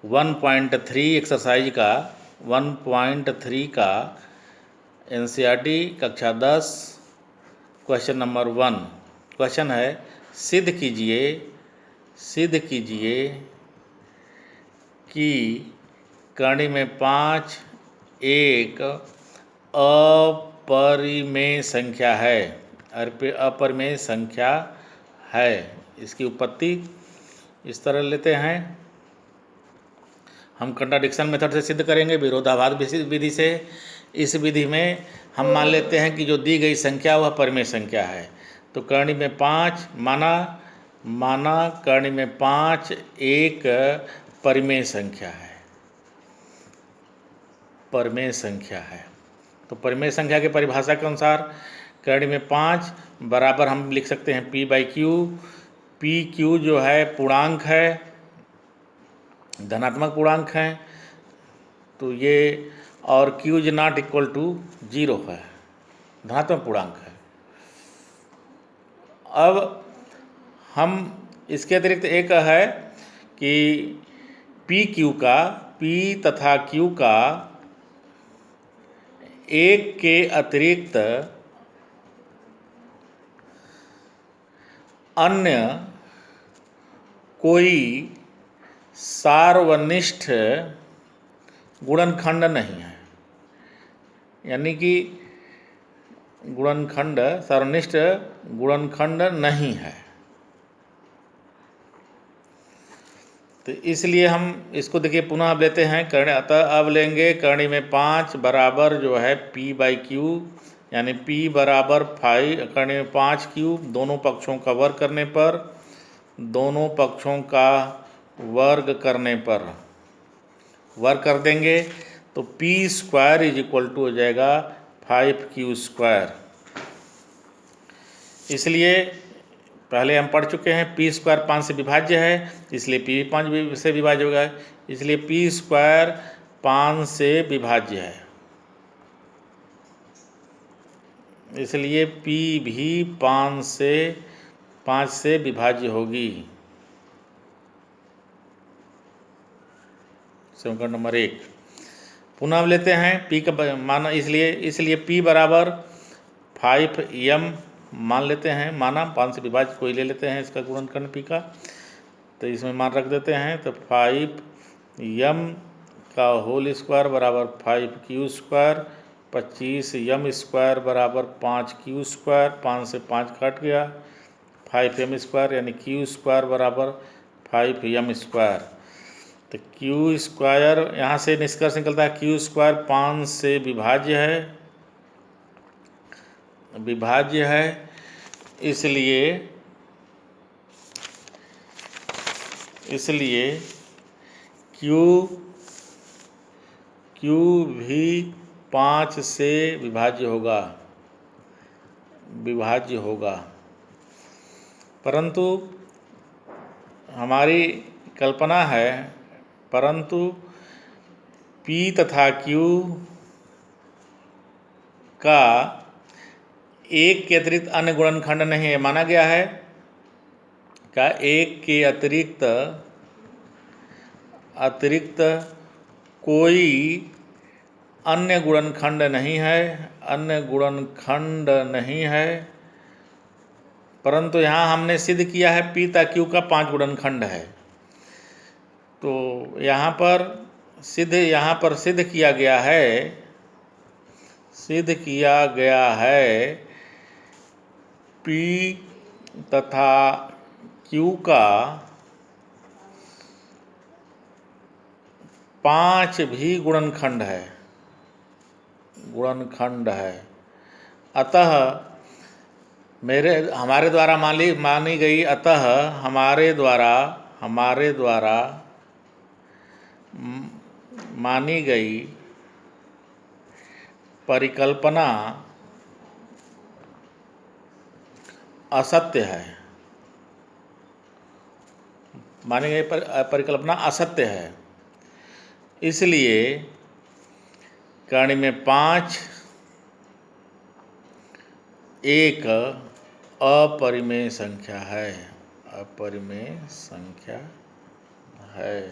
1.3 exercise का 1.3 का NCERT कक्षा 10 क्वेश्चन नंबर 1। क्वेश्चन है सिद्ध कीजिए कि कर्ण में 5 एक अपरिमेय संख्या है। अपरिमेय संख्या है। इसकी उत्पत्ति इस तरह लेते हैं, हम कंट्राडिक्शन मेथड से सिद्ध करेंगे, विरोधाभास विधि से। इस विधि में हम मान लेते हैं कि जो दी गई संख्या वह परिमेय संख्या है। तो कर्ण में 5 माना कर्ण में 5 एक परिमेय संख्या है। परिमेय संख्या है तो परिमेय संख्या की परिभाषा के अनुसार कर्ण में 5 बराबर हम लिख सकते हैं p/q। p/q जो है पूर्णांक है, धनात्मक पूर्णांक है, तो ये और q is not equal to 0 है, धनात्मक पूर्णांक है। अब हम इसके अतिरिक्त एक है कि p तथा q का एक के अतिरिक्त अन्य कोई सार्वनिष्ठ गुणनखंड नहीं है, यानी कि सार्वनिष्ठ गुणनखंड नहीं है। तो इसलिए हम इसको देखिए पुनः अब लेते हैं कर्ण। अतः अब लेंगे कर्ण में 5 बराबर जो है p/q, यानी p बराबर 5 कर्ण में 5q। दोनों पक्षों का वर्ग करने पर वर्ग कर देंगे तो p² इज इक्वल टू हो जाएगा 5q²। इसलिए पहले हम पढ़ चुके हैं p² 5 से विभाज्य है, इसलिए p 5 से विभाज्य होगा, इसलिए p² 5 से विभाज्य है, इसलिए p भी 5 से विभाज्य होगी। समीकरण नंबर 1 पुनः हम लेते हैं p का माना, इसलिए p बराबर 5m मान लेते हैं, माना 5 से विभाज्य कोई ले लेते हैं इसका गुणनखंड p का, तो इसमें मान रख देते हैं। तो 5m का होल स्क्वायर बराबर 5q², 25m² बराबर 5q², 5 से 5 कट गया, 5m² यानी q² बराबर 5m²। तो q² यहाँ से निष्कर्ष निकलता है q² 5 से विभाज्य है, इसलिए q भी 5 से विभाज्य होगा। परंतु हमारी कल्पना है, परंतु p तथा q का एक के अतिरिक्त अन्य गुणनखंड नहीं है, माना गया है का एक के अतिरिक्त कोई अन्य गुणनखंड नहीं है, परंतु यहाँ हमने सिद्ध किया है p तथा q का 5 गुणनखंड है। तो यहाँ पर सिद्ध किया गया है p तथा q का 5 भी गुणनखंड है। अतः हमारे द्वारा मानी गई, अतः हमारे द्वारा मानी गई परिकल्पना असत्य है। इसलिए कर्ण में 5 एक अपरिमेय संख्या है।